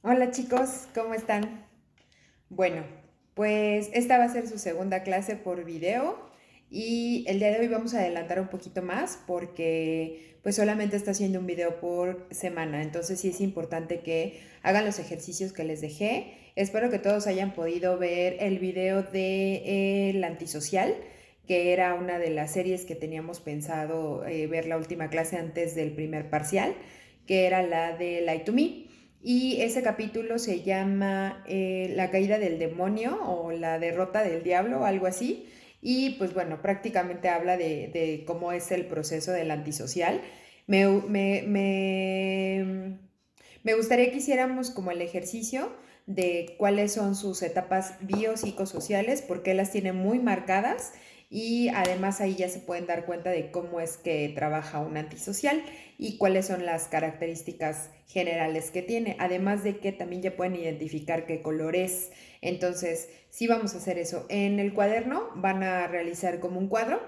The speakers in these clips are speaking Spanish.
Hola chicos, ¿cómo están? Bueno, pues esta va a ser su segunda clase por video y el día de hoy vamos a adelantar un poquito más porque pues solamente está haciendo un video por semana, entonces sí es importante que hagan los ejercicios que les dejé. Espero que todos hayan podido ver el video de El Antisocial, que era una de las series que teníamos pensado ver la última clase antes del primer parcial, que era la de Lie to Me. Y ese capítulo se llama La caída del demonio o la derrota del diablo, algo así. Y pues bueno, prácticamente habla de cómo es el proceso del antisocial. Me, me, me, Me gustaría que hiciéramos como el ejercicio de cuáles son sus etapas biopsicosociales, porque las tiene muy marcadas y además ahí ya se pueden dar cuenta de cómo es que trabaja un antisocial y cuáles son las características generales que tiene, además de que también ya pueden identificar qué color es. Entonces, sí vamos a hacer eso. En el cuaderno van a realizar como un cuadro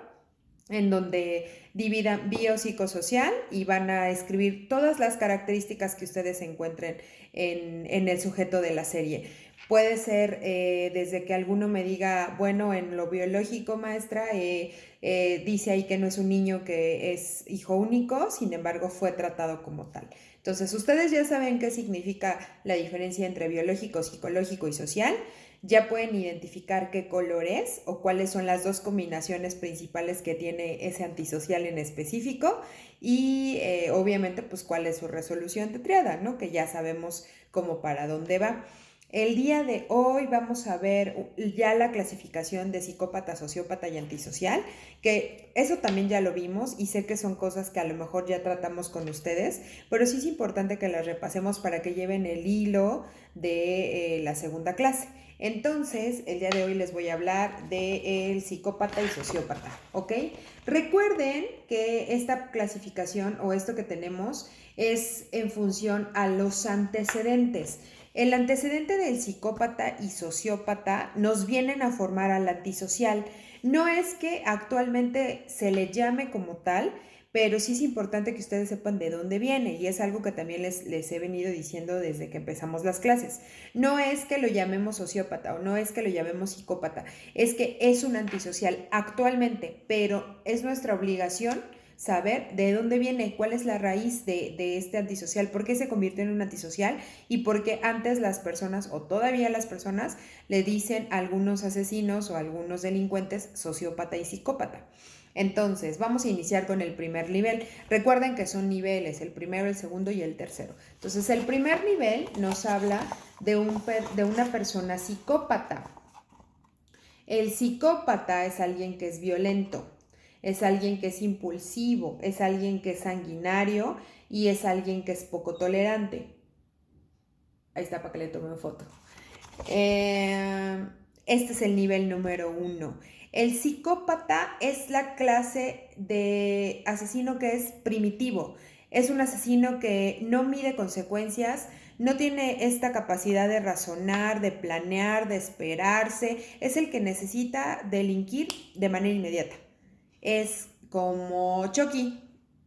en donde dividan biopsicosocial y van a escribir todas las características que ustedes encuentren en el sujeto de la serie. Puede ser desde que alguno me diga, bueno, en lo biológico, maestra, dice ahí que no es un niño que es hijo único, sin embargo fue tratado como tal. Entonces, ustedes ya saben qué significa la diferencia entre biológico, psicológico y social. Ya pueden identificar qué color es o cuáles son las dos combinaciones principales que tiene ese antisocial en específico y obviamente pues cuál es su resolución tetriada, ¿no? Que ya sabemos cómo para dónde va. El día de hoy vamos a ver ya la clasificación de psicópata, sociópata y antisocial, que eso también ya lo vimos y sé que son cosas que a lo mejor ya tratamos con ustedes, pero sí es importante que las repasemos para que lleven el hilo de la segunda clase. Entonces, el día de hoy les voy a hablar del psicópata y sociópata, ¿ok? Recuerden que esta clasificación o esto que tenemos es en función a los antecedentes. El antecedente del psicópata y sociópata nos vienen a formar al antisocial. No es que actualmente se le llame como tal, pero sí es importante que ustedes sepan de dónde viene y es algo que también les he venido diciendo desde que empezamos las clases. No es que lo llamemos sociópata o no es que lo llamemos psicópata, es que es un antisocial actualmente, pero es nuestra obligación saber de dónde viene, cuál es la raíz de este antisocial, por qué se convierte en un antisocial y por qué antes las personas o todavía las personas le dicen a algunos asesinos o a algunos delincuentes sociópata y psicópata. Entonces, vamos a iniciar con el primer nivel. Recuerden que son niveles, el primero, el segundo y el tercero. Entonces, el primer nivel nos habla de una persona psicópata. El psicópata es alguien que es violento, es alguien que es impulsivo, es alguien que es sanguinario y es alguien que es poco tolerante. Ahí está para que le tome una foto. Eh, este es el nivel número 1. El psicópata es la clase de asesino que es primitivo. Es un asesino que no mide consecuencias, no tiene esta capacidad de razonar, de planear, de esperarse. Es el que necesita delinquir de manera inmediata. Es como Chucky,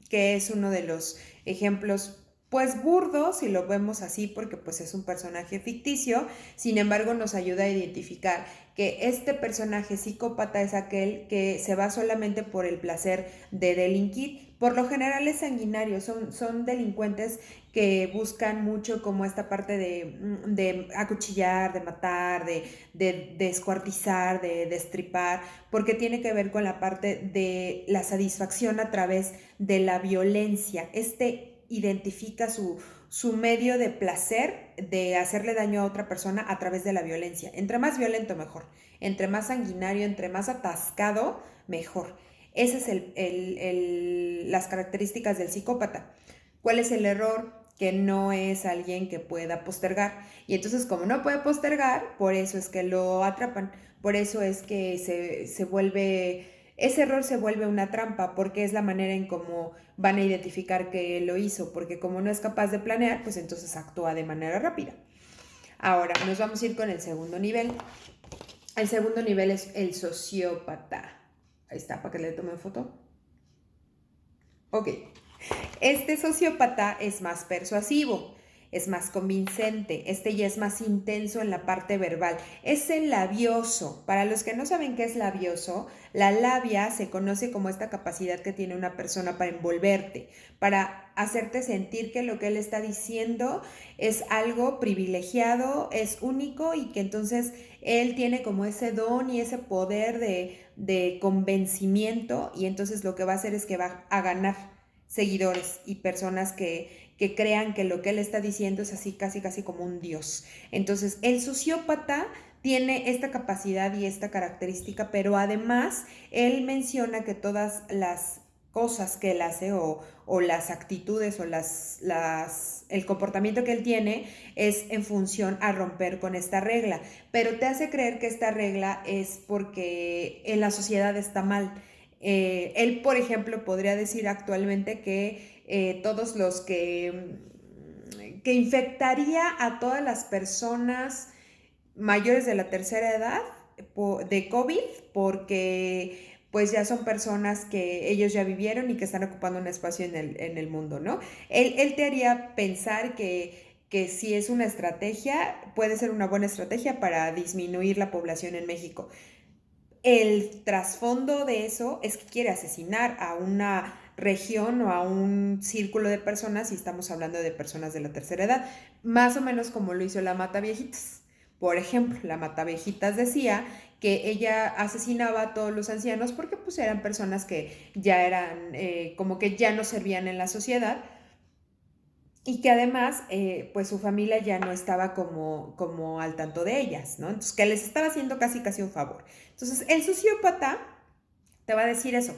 que es uno de los ejemplos pues burdo, si lo vemos así, porque pues es un personaje ficticio, sin embargo nos ayuda a identificar que este personaje psicópata es aquel que se va solamente por el placer de delinquir. Por lo general es sanguinario, son delincuentes que buscan mucho como esta parte de acuchillar, de matar, de descuartizar, de destripar, porque tiene que ver con la parte de la satisfacción a través de la violencia. Este identifica su medio de placer de hacerle daño a otra persona a través de la violencia. Entre más violento, mejor. Entre más sanguinario, entre más atascado, mejor. Esas es las características del psicópata. ¿Cuál es el error? Que no es alguien que pueda postergar. Y entonces, como no puede postergar, por eso es que lo atrapan. Por eso es que se vuelve, ese error se vuelve una trampa, porque es la manera en cómo van a identificar que lo hizo, porque como no es capaz de planear, pues entonces actúa de manera rápida. Ahora, nos vamos a ir con el segundo nivel. El segundo nivel es el sociópata. Ahí está, para que le tome foto. Ok. Este sociópata es más persuasivo. es más convincente, este ya es más intenso en la parte verbal, es el labioso. Para los que no saben qué es labioso, la labia se conoce como esta capacidad que tiene una persona para envolverte, para hacerte sentir que lo que él está diciendo es algo privilegiado, es único y que entonces él tiene como ese don y ese poder de convencimiento y entonces lo que va a hacer es que va a ganar seguidores y personas que crean que lo que él está diciendo es así casi casi como un dios. Entonces el sociópata tiene esta capacidad y esta característica, pero además él menciona que todas las cosas que él hace o las actitudes o el comportamiento que él tiene es en función a romper con esta regla, pero te hace creer que esta regla es porque en la sociedad está mal. Él, por ejemplo, podría decir actualmente que todos los que infectaría a todas las personas mayores de la tercera edad de COVID porque pues ya son personas que ellos ya vivieron y que están ocupando un espacio en el mundo, ¿no? Él te haría pensar que si es una estrategia, puede ser una buena estrategia para disminuir la población en México. El trasfondo de eso es que quiere asesinar a una región o a un círculo de personas, y estamos hablando de personas de la tercera edad, más o menos como lo hizo la Mataviejitas. Por ejemplo, la Mataviejitas decía que ella asesinaba a todos los ancianos porque pues eran personas que ya eran como que ya no servían en la sociedad y que además pues su familia ya no estaba como al tanto de ellas, ¿no? Entonces que les estaba haciendo casi casi un favor. Entonces el sociópata te va a decir eso,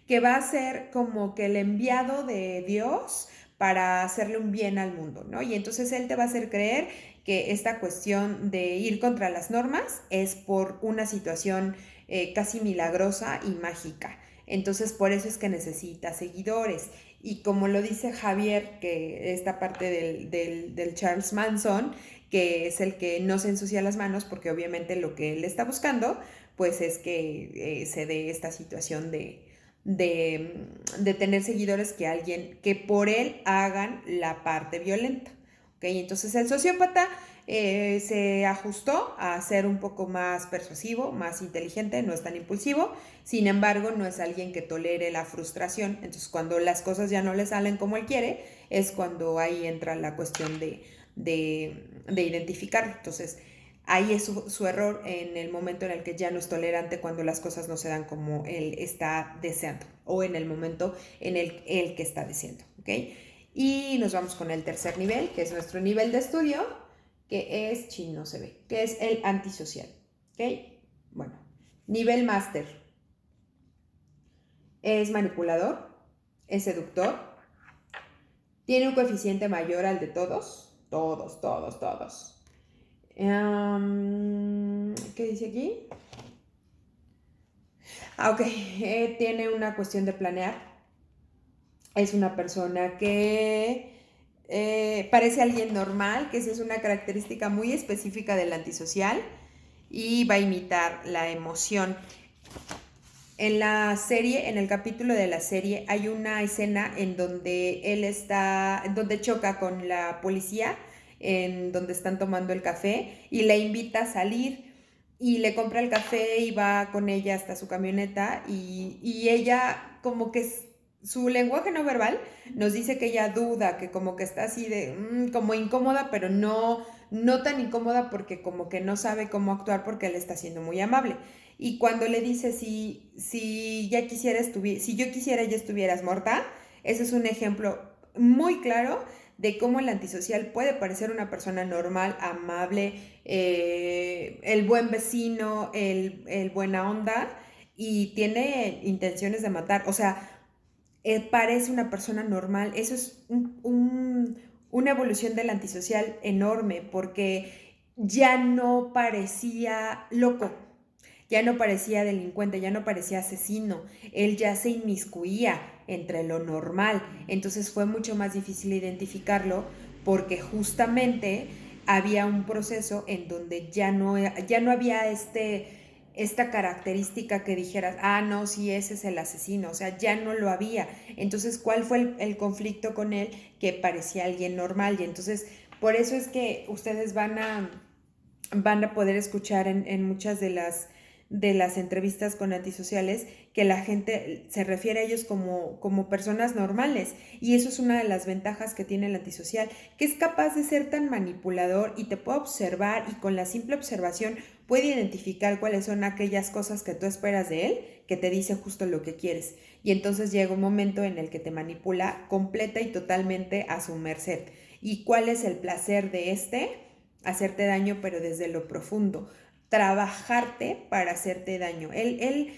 que va a ser como que el enviado de Dios para hacerle un bien al mundo, ¿no? Y entonces él te va a hacer creer que esta cuestión de ir contra las normas es por una situación casi milagrosa y mágica. Entonces por eso es que necesita seguidores. Y como lo dice Javier, que esta parte del Charles Manson, que es el que no se ensucia las manos, porque obviamente lo que él está buscando, pues es que se dé esta situación de tener seguidores que por él hagan la parte violenta. ¿Okay? Entonces el sociópata se ajustó a ser un poco más persuasivo, más inteligente, no es tan impulsivo, sin embargo no es alguien que tolere la frustración, entonces cuando las cosas ya no le salen como él quiere, es cuando ahí entra la cuestión de identificarlo. Entonces ahí es su error en el momento en el que ya no es tolerante cuando las cosas no se dan como él está deseando o en el momento en el que está deseando, ¿ok? Y nos vamos con el tercer nivel, que es nuestro nivel de estudio, que es, no se ve, que es el antisocial, ¿ok? Bueno, nivel máster. Es manipulador, es seductor, tiene un coeficiente mayor al de todos, todos. ¿Qué dice aquí? Ok, tiene una cuestión de planear. Es una persona que parece alguien normal, que esa es una característica muy específica del antisocial y va a imitar la emoción. En la serie, en el capítulo de la serie, hay una escena en donde donde choca con la policía, en donde están tomando el café y la invita a salir y le compra el café y va con ella hasta su camioneta y ella como que su lenguaje no verbal nos dice que ella duda, que como que está así como incómoda, pero no tan incómoda porque como que no sabe cómo actuar porque él está siendo muy amable. Y cuando le dice si yo quisiera ya estuvieras muerta, ese es un ejemplo muy claro de cómo el antisocial puede parecer una persona normal, amable, el buen vecino, el buena onda y tiene intenciones de matar. O sea, parece una persona normal. Eso es una evolución del antisocial enorme porque ya no parecía loco, ya no parecía delincuente, ya no parecía asesino, él ya se inmiscuía entre lo normal, entonces fue mucho más difícil identificarlo porque justamente había un proceso en donde ya no había esta característica que dijeras, no, sí, ese es el asesino, o sea, ya no lo había. Entonces, ¿cuál fue el conflicto con él? Que parecía alguien normal y entonces Por eso es que ustedes van a poder escuchar en muchas de las entrevistas con antisociales que la gente se refiere a ellos como personas normales, y eso es una de las ventajas que tiene el antisocial, que es capaz de ser tan manipulador y te puede observar, y con la simple observación puede identificar cuáles son aquellas cosas que tú esperas de él, que te dice justo lo que quieres, y entonces llega un momento en el que te manipula completa y totalmente a su merced. ¿Y cuál es el placer de hacerte daño, pero desde lo profundo, trabajarte para hacerte daño. Él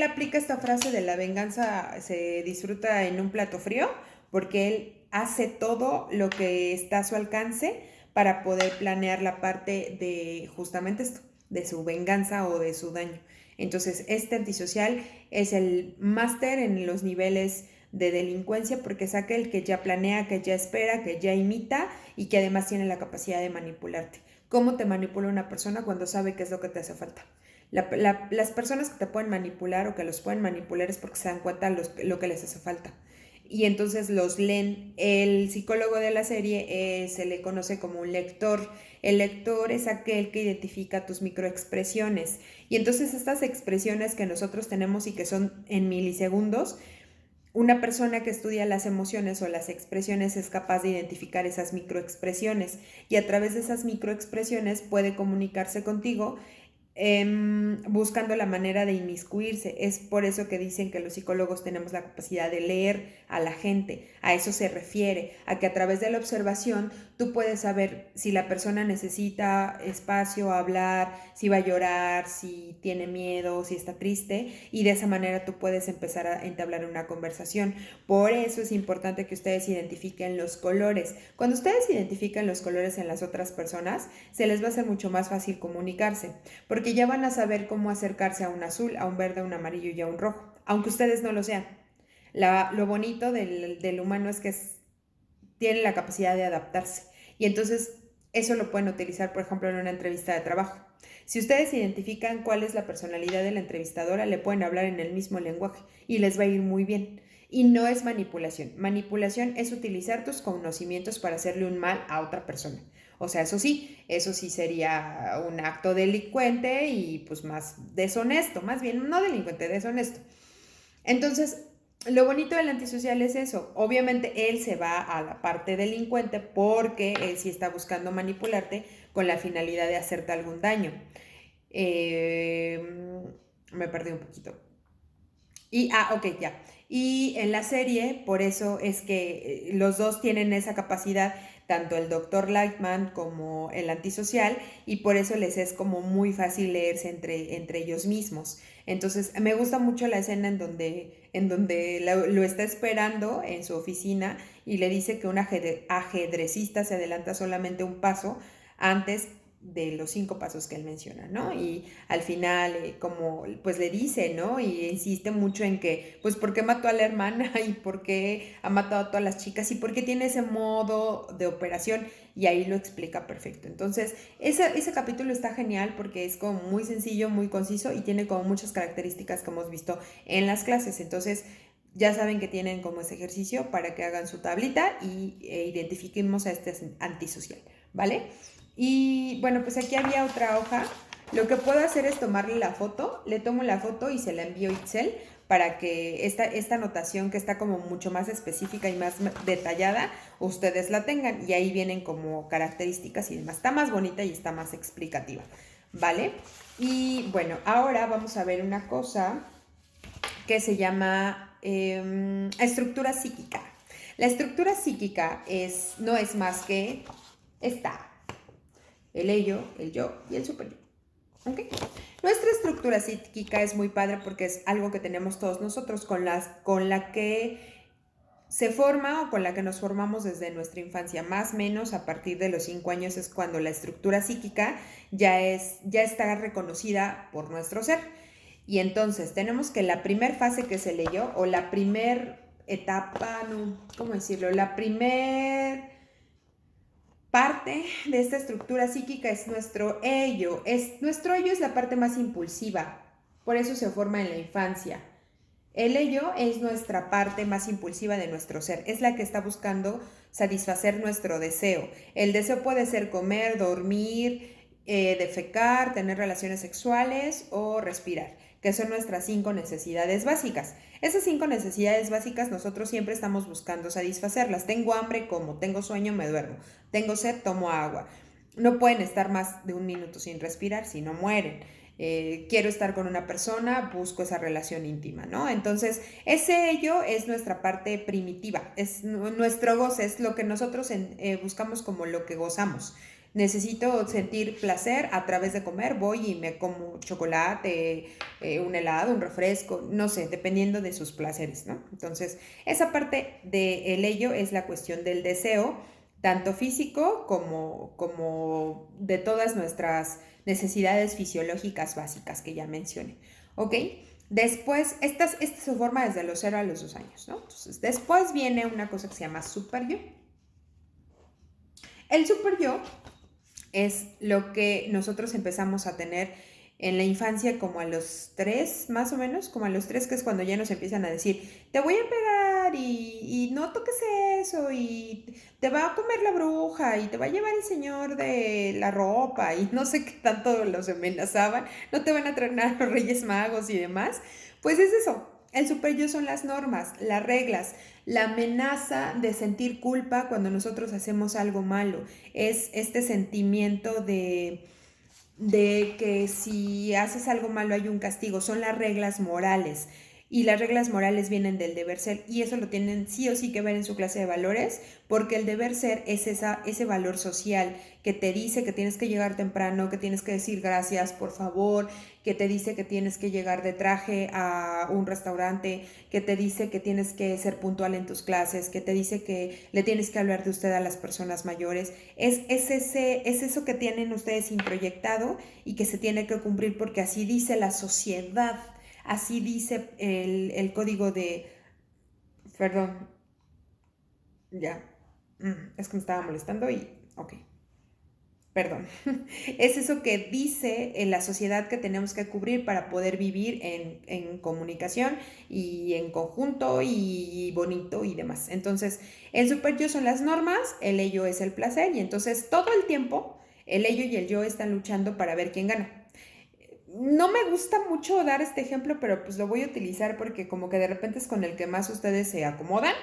aplica esta frase de la venganza se disfruta en un plato frío, porque él hace todo lo que está a su alcance para poder planear la parte de justamente esto, de su venganza o de su daño. Entonces, este antisocial es el máster en los niveles de delincuencia, porque es aquel que ya planea, que ya espera, que ya imita y que además tiene la capacidad de manipularte. ¿Cómo te manipula una persona cuando sabe qué es lo que te hace falta? Las personas que te pueden manipular o que los pueden manipular es porque se dan cuenta lo que les hace falta. Y entonces los leen. El psicólogo de la serie se le conoce como un lector. El lector es aquel que identifica tus microexpresiones. Y entonces estas expresiones que nosotros tenemos y que son en milisegundos, una persona que estudia las emociones o las expresiones es capaz de identificar esas microexpresiones, y a través de esas microexpresiones puede comunicarse contigo buscando la manera de inmiscuirse. Es por eso que dicen que los psicólogos tenemos la capacidad de leer a la gente. A eso se refiere, a que a través de la observación tú puedes saber si la persona necesita espacio, hablar, si va a llorar, si tiene miedo, si está triste, y de esa manera tú puedes empezar a entablar una conversación. Por eso es importante que ustedes identifiquen los colores. Cuando ustedes identifican los colores en las otras personas, se les va a hacer mucho más fácil comunicarse, porque ya van a saber cómo acercarse a un azul, a un verde, a un amarillo y a un rojo, aunque ustedes no lo sean. Lo bonito del humano es que tiene la capacidad de adaptarse, y entonces eso lo pueden utilizar, por ejemplo, en una entrevista de trabajo. Si ustedes identifican cuál es la personalidad de la entrevistadora, le pueden hablar en el mismo lenguaje y les va a ir muy bien. Y no es manipulación. Manipulación es utilizar tus conocimientos para hacerle un mal a otra persona. O sea, eso sí sería un acto delincuente y pues más deshonesto, más bien no delincuente, deshonesto. Entonces, lo bonito del antisocial es eso. Obviamente él se va a la parte delincuente porque él sí está buscando manipularte con la finalidad de hacerte algún daño. Me perdí un poquito. Ok, ya. Y en la serie, por eso es que los dos tienen esa capacidad, tanto el doctor Lightman como el antisocial, y por eso les es como muy fácil leerse entre ellos mismos. Entonces, me gusta mucho la escena en donde lo está esperando en su oficina y le dice que un ajedrecista se adelanta solamente un paso antes de los 5 pasos que él menciona, ¿no? Y al final, como pues le dice, ¿no? Y insiste mucho en que, pues, ¿por qué mató a la hermana? ¿Y por qué ha matado a todas las chicas? ¿Y por qué tiene ese modo de operación? Y ahí lo explica perfecto. Entonces, ese capítulo está genial porque es como muy sencillo, muy conciso y tiene como muchas características que hemos visto en las clases. Entonces, ya saben que tienen como ese ejercicio para que hagan su tablita y identifiquemos a este antisocial, ¿vale? Y bueno, pues aquí había otra hoja. Lo que puedo hacer es tomarle la foto, le tomo la foto y se la envío a Itzel para que esta anotación, que está como mucho más específica y más detallada, ustedes la tengan, y ahí vienen como características y demás. Está más bonita y está más explicativa, ¿vale? Y bueno, ahora vamos a ver una cosa que se llama estructura psíquica. La estructura psíquica no es más que esta: el ello, el yo y el superyo. ¿Ok? Nuestra estructura psíquica es muy padre porque es algo que tenemos todos nosotros, con la que se forma o con la que nos formamos desde nuestra infancia. Más o menos a partir de los 5 años es cuando la estructura psíquica ya está reconocida por nuestro ser. Y entonces tenemos que la primer fase, que es el ello, o la primer etapa, no, ¿cómo decirlo? La primer parte de esta estructura psíquica es nuestro ello. Nuestro ello es la parte más impulsiva, por eso se forma en la infancia. El ello es nuestra parte más impulsiva de nuestro ser, es la que está buscando satisfacer nuestro deseo. El deseo puede ser comer, dormir, defecar, tener relaciones sexuales o respirar, que son nuestras 5 necesidades básicas. Esas 5 necesidades básicas nosotros siempre estamos buscando satisfacerlas. Tengo hambre, como, tengo sueño, me duermo, tengo sed, tomo agua. No pueden estar más de un minuto sin respirar, si no mueren. Quiero estar con una persona, busco esa relación íntima, ¿no? Entonces, ese ello es nuestra parte primitiva, es nuestro goce, es lo que nosotros buscamos como lo que gozamos. Necesito sentir placer a través de comer, voy y me como chocolate, un helado, un refresco, no sé, dependiendo de sus placeres, ¿no? Entonces, esa parte del ello es la cuestión del deseo, tanto físico como de todas nuestras necesidades fisiológicas básicas que ya mencioné, ¿ok? Después, esta se forma desde los 0 a los 2 años, ¿no? Entonces, después viene una cosa que se llama super yo. El super yo es lo que nosotros empezamos a tener en la infancia como a los 3, más o menos, como a los 3, que es cuando ya nos empiezan a decir, te voy a pegar y no toques eso y te va a comer la bruja y te va a llevar el señor de la ropa y no sé qué tanto los amenazaban, no te van a traer nada los Reyes Magos y demás. Pues es eso, el super yo son las normas, las reglas, la amenaza de sentir culpa cuando nosotros hacemos algo malo, es este sentimiento de que si haces algo malo hay un castigo, son las reglas morales. Y las reglas morales vienen del deber ser y eso lo tienen sí o sí que ver en su clase de valores porque el deber ser es ese valor social que te dice que tienes que llegar temprano, que tienes que decir gracias, por favor, que te dice que tienes que llegar de traje a un restaurante, que te dice que tienes que ser puntual en tus clases, que te dice que le tienes que hablar de usted a las personas mayores. Es eso que tienen ustedes introyectado y que se tiene que cumplir porque así dice la sociedad, así dice el código de... Perdón, ya, es que me estaba molestando y... Ok. Perdón, es eso que dice en la sociedad que tenemos que cubrir para poder vivir en comunicación y en conjunto y bonito y demás. Entonces, el super yo son las normas, el ello es el placer y entonces todo el tiempo el ello y el yo están luchando para ver quién gana. No me gusta mucho dar este ejemplo, pero pues lo voy a utilizar porque como que de repente es con el que más ustedes se acomodan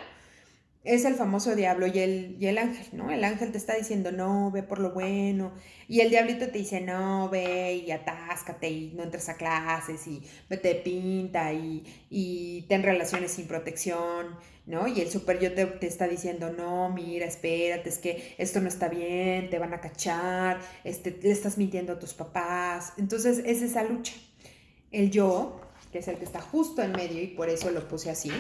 es el famoso diablo y el ángel, ¿no? El ángel te está diciendo, no, ve por lo bueno. Y el diablito te dice, no, ve y atáscate y no entres a clases y vete de pinta y ten relaciones sin protección, ¿no? Y el super yo te está diciendo, no, mira, espérate, es que esto no está bien, te van a cachar, le estás mintiendo a tus papás. Entonces es esa lucha. El yo, que es el que está justo en medio y por eso lo puse así,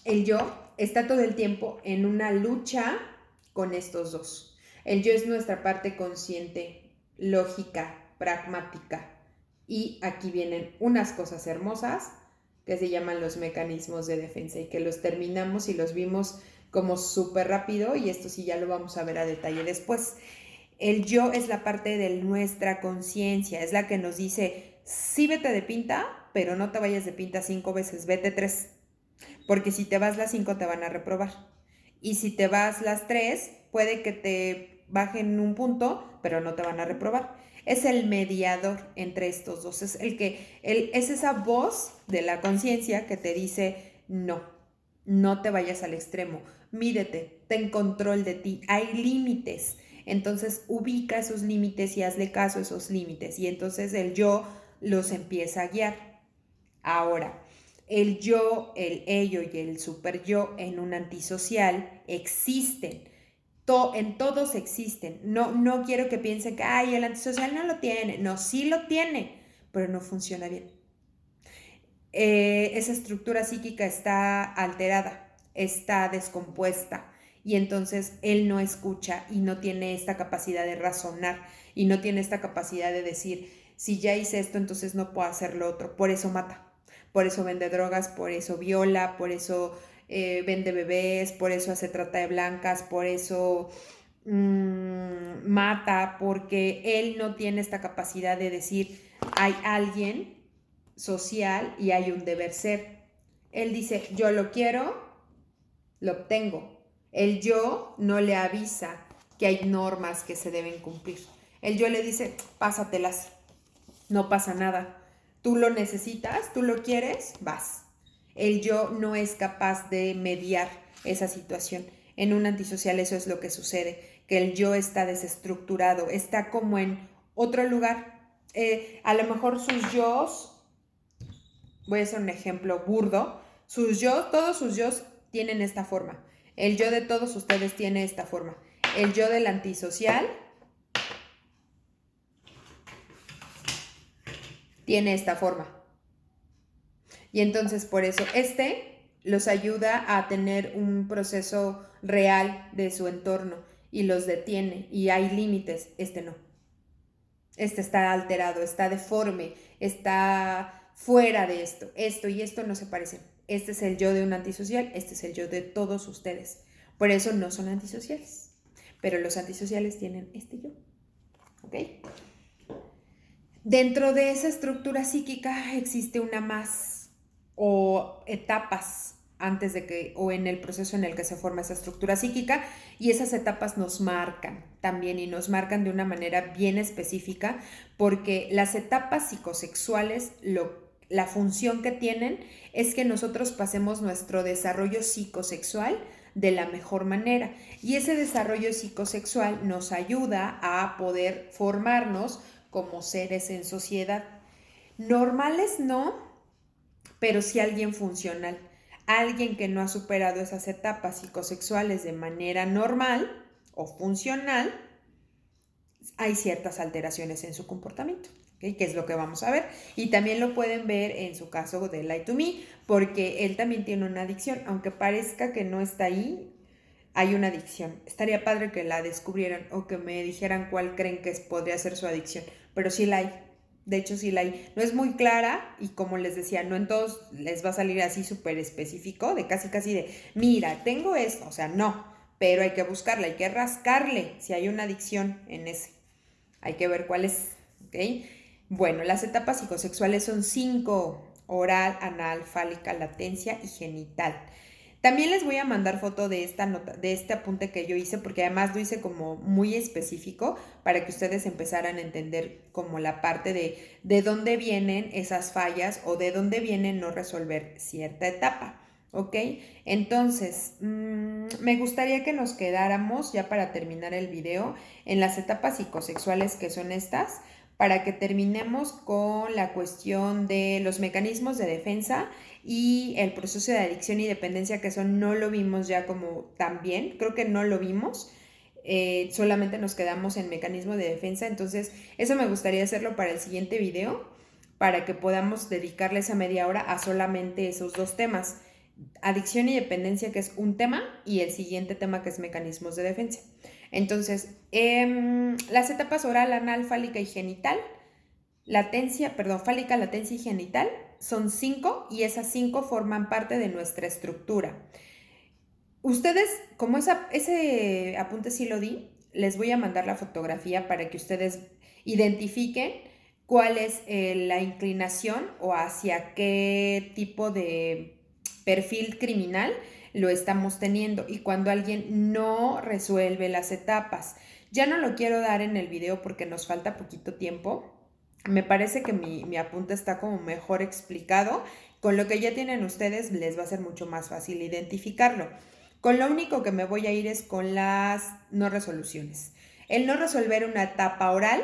el yo está todo el tiempo en una lucha con estos dos. El yo es nuestra parte consciente, lógica, pragmática. Y aquí vienen unas cosas hermosas que se llaman los mecanismos de defensa y que los terminamos y los vimos como súper rápido y esto sí ya lo vamos a ver a detalle después. El yo es la parte de nuestra conciencia, es la que nos dice, sí vete de pinta, pero no te vayas de pinta 5 veces, vete 3. Porque si te vas las 5 te van a reprobar. Y si te vas las 3 puede que te bajen un punto, pero no te van a reprobar. Es el mediador entre estos dos. Es es esa voz de la conciencia que te dice, no, no te vayas al extremo. Mídete, ten control de ti. Hay límites. Entonces ubica esos límites y hazle caso a esos límites. Y entonces el yo los empieza a guiar. Ahora, el yo, el ello y el super yo en un antisocial existen. En todos existen. No quiero que piensen que ay, el antisocial no lo tiene. No, sí lo tiene, pero no funciona bien. Esa estructura psíquica está alterada, está descompuesta y entonces él no escucha y no tiene esta capacidad de razonar y no tiene esta capacidad de decir, si ya hice esto, entonces no puedo hacer lo otro. Por eso mata, por eso vende drogas, por eso viola, por eso vende bebés, por eso hace trata de blancas, por eso mata, porque él no tiene esta capacidad de decir, hay alguien social y hay un deber ser. Él dice, yo lo quiero, lo obtengo. El yo no le avisa que hay normas que se deben cumplir. El yo le dice, pásatelas, no pasa nada. Tú lo necesitas, tú lo quieres, vas. El yo no es capaz de mediar esa situación. En un antisocial eso es lo que sucede, que el yo está desestructurado, está como en otro lugar. A lo mejor sus yos, voy a hacer un ejemplo burdo, todos sus yos tienen esta forma. El yo de todos ustedes tiene esta forma. El yo del antisocial tiene esta forma. Y entonces por eso los ayuda a tener un proceso real de su entorno y los detiene y hay límites, no. Está alterado, está deforme, está fuera de esto y esto no se parecen. Este es el yo de un antisocial, este es el yo de todos ustedes. Por eso no son antisociales, pero los antisociales tienen este yo, ¿ok? Dentro de esa estructura psíquica existe una más o etapas antes de que o en el proceso en el que se forma esa estructura psíquica y esas etapas nos marcan también y nos marcan de una manera bien específica porque las etapas psicosexuales la función que tienen es que nosotros pasemos nuestro desarrollo psicosexual de la mejor manera y ese desarrollo psicosexual nos ayuda a poder formarnos como seres en sociedad. Normales no, pero sí alguien funcional. Alguien que no ha superado esas etapas psicosexuales de manera normal o funcional, hay ciertas alteraciones en su comportamiento, ¿okay? Que es lo que vamos a ver. Y también lo pueden ver en su caso de Lie to Me, porque él también tiene una adicción, aunque parezca que no está ahí, hay una adicción. Estaría padre que la descubrieran o que me dijeran cuál creen que podría ser su adicción, pero sí la hay. De hecho, sí la hay. No es muy clara y como les decía, no en todos les va a salir así súper específico, de casi de, mira, tengo esto, o sea, no, pero hay que buscarla, hay que rascarle si hay una adicción en ese. Hay que ver cuál es, ¿ok? Bueno, las etapas psicosexuales son 5, oral, anal, fálica, latencia y genital. También les voy a mandar foto de esta nota, de este apunte que yo hice, porque además lo hice como muy específico para que ustedes empezaran a entender como la parte de dónde vienen esas fallas o de dónde viene no resolver cierta etapa, ¿ok? Entonces, me gustaría que nos quedáramos, ya para terminar el video, en las etapas psicosexuales que son estas, para que terminemos con la cuestión de los mecanismos de defensa y el proceso de adicción y dependencia, que eso no lo vimos ya como tan bien, creo que no lo vimos, solamente nos quedamos en mecanismo de defensa, entonces eso me gustaría hacerlo para el siguiente video, para que podamos dedicarle esa media hora a solamente esos dos temas, adicción y dependencia, que es un tema, y el siguiente tema, que es mecanismos de defensa. Entonces, las etapas oral, anal, fálica y genital, fálica, latencia y genital, son 5 y esas 5 forman parte de nuestra estructura. Ustedes, como ese apunte sí lo di, les voy a mandar la fotografía para que ustedes identifiquen cuál es la inclinación o hacia qué tipo de perfil criminal lo estamos teniendo y cuando alguien no resuelve las etapas. Ya no lo quiero dar en el video porque nos falta poquito tiempo. Me parece que mi apunte está como mejor explicado. Con lo que ya tienen ustedes les va a ser mucho más fácil identificarlo. Con lo único que me voy a ir es con las no resoluciones. El no resolver una etapa oral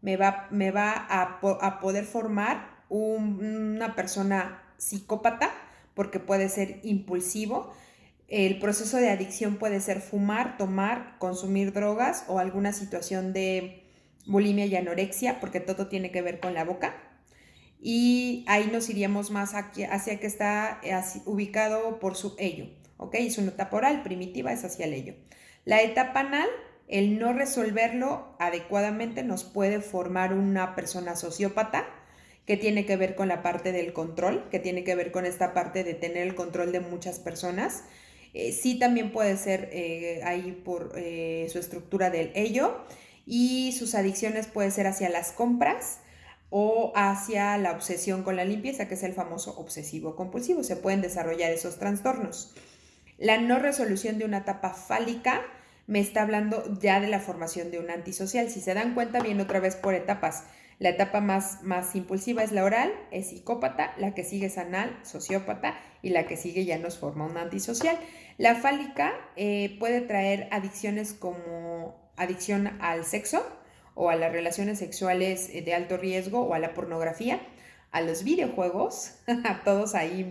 me va a poder formar una persona psicópata porque puede ser impulsivo. El proceso de adicción puede ser fumar, tomar, consumir drogas o alguna situación de bulimia y anorexia, porque todo tiene que ver con la boca. Y ahí nos iríamos más hacia que está ubicado por su ello, ¿ok? Es una etapa oral primitiva, es hacia el ello. La etapa anal, el no resolverlo adecuadamente nos puede formar una persona sociópata, que tiene que ver con la parte del control, que tiene que ver con esta parte de tener el control de muchas personas. Sí, también puede ser ahí por su estructura del ello, y sus adicciones puede ser hacia las compras, o hacia la obsesión con la limpieza, que es el famoso obsesivo compulsivo. Se pueden desarrollar esos trastornos. La no resolución de una etapa fálica me está hablando ya de la formación de un antisocial. Si se dan cuenta, viene otra vez por etapas. La etapa más impulsiva es la oral, es psicópata, la que sigue es anal, sociópata, y la que sigue ya nos forma un antisocial. La fálica puede traer adicciones como adicción al sexo o a las relaciones sexuales de alto riesgo o a la pornografía, a los videojuegos, a todos ahí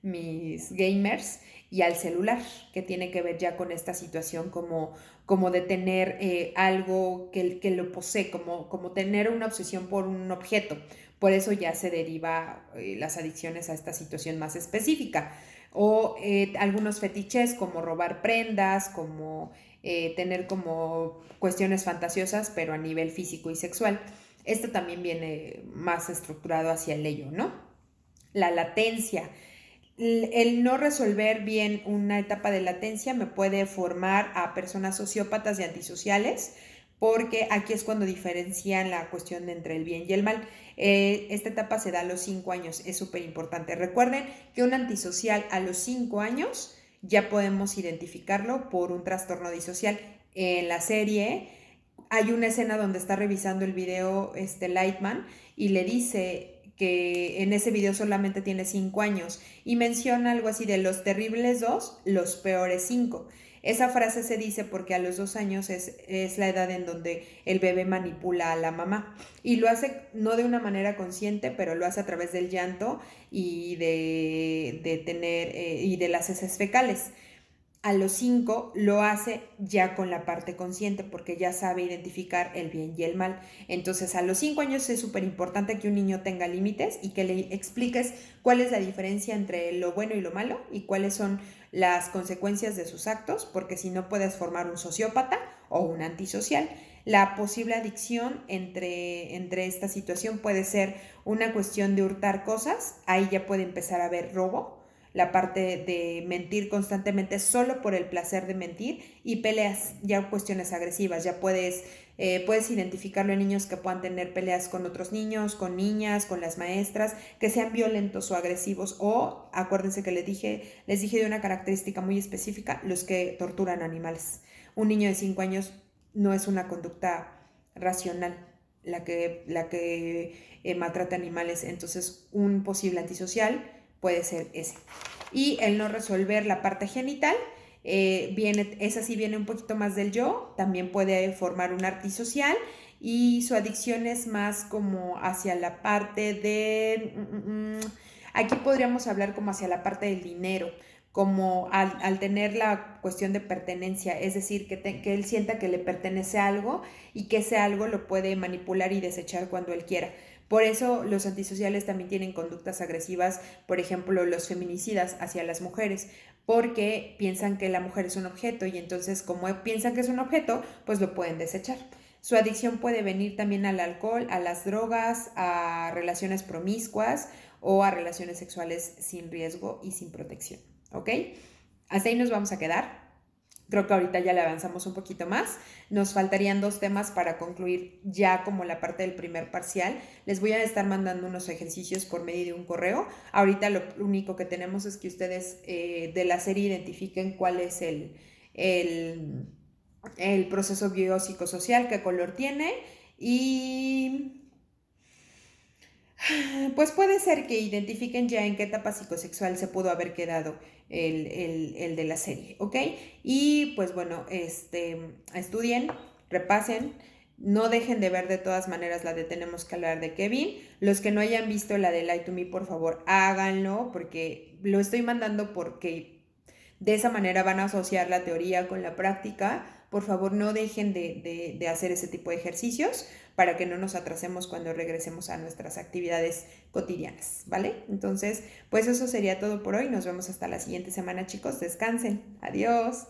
mis gamers, y al celular, que tiene que ver ya con esta situación como de tener algo que lo posee, como tener una obsesión por un objeto. Por eso ya se deriva las adicciones a esta situación más específica. O algunos fetiches como robar prendas, como tener como cuestiones fantasiosas, pero a nivel físico y sexual. Esto también viene más estructurado hacia el ello, ¿no? La latencia. El no resolver bien una etapa de latencia me puede formar a personas sociópatas y antisociales, porque aquí es cuando diferencian la cuestión entre el bien y el mal. Esta etapa se da a los 5 años, es súper importante. Recuerden que un antisocial a los 5 años ya podemos identificarlo por un trastorno disocial. En la serie hay una escena donde está revisando el video Lightman y le dice que en ese video solamente tiene 5 años y menciona algo así de los terribles 2, los peores 5. Esa frase se dice porque a los 2 años es la edad en donde el bebé manipula a la mamá y lo hace no de una manera consciente, pero lo hace a través del llanto y de tener y de las heces fecales. A los 5 lo hace ya con la parte consciente porque ya sabe identificar el bien y el mal. Entonces a los 5 años es súper importante que un niño tenga límites y que le expliques cuál es la diferencia entre lo bueno y lo malo y cuáles son las consecuencias de sus actos, porque si no puedes formar un sociópata o un antisocial. La posible adicción entre esta situación puede ser una cuestión de hurtar cosas, ahí ya puede empezar a haber robo, la parte de mentir constantemente solo por el placer de mentir, y peleas, ya cuestiones agresivas, ya puedes identificarlo en niños que puedan tener peleas con otros niños, con niñas, con las maestras, que sean violentos o agresivos, o acuérdense que les dije de una característica muy específica, los que torturan animales. Un niño de 5 años no es una conducta racional la que maltrata animales, entonces un posible antisocial puede ser ese. Y el no resolver la parte genital, esa sí viene un poquito más del yo, también puede formar un antisocial y su adicción es más como hacia la parte de, aquí podríamos hablar como hacia la parte del dinero, como al tener la cuestión de pertenencia, es decir, que él sienta que le pertenece a algo y que ese algo lo puede manipular y desechar cuando él quiera. Por eso los antisociales también tienen conductas agresivas, por ejemplo, los feminicidas hacia las mujeres, porque piensan que la mujer es un objeto y entonces como piensan que es un objeto, pues lo pueden desechar. Su adicción puede venir también al alcohol, a las drogas, a relaciones promiscuas o a relaciones sexuales sin riesgo y sin protección. ¿Ok? Hasta ahí nos vamos a quedar. Creo que ahorita ya le avanzamos un poquito más. Nos faltarían 2 temas para concluir ya como la parte del primer parcial. Les voy a estar mandando unos ejercicios por medio de un correo. Ahorita lo único que tenemos es que ustedes de la serie identifiquen cuál es el proceso biopsicosocial, qué color tiene, y pues puede ser que identifiquen ya en qué etapa psicosexual se pudo haber quedado el de la serie, ¿ok? Y pues bueno, estudien, repasen, no dejen de ver de todas maneras la de Tenemos que hablar de Kevin. Los que no hayan visto la de Lie to Me, por favor, háganlo, porque lo estoy mandando porque de esa manera van a asociar la teoría con la práctica. Por favor, no dejen de hacer ese tipo de ejercicios para que no nos atrasemos cuando regresemos a nuestras actividades cotidianas, ¿vale? Entonces, pues eso sería todo por hoy. Nos vemos hasta la siguiente semana, chicos. Descansen. Adiós.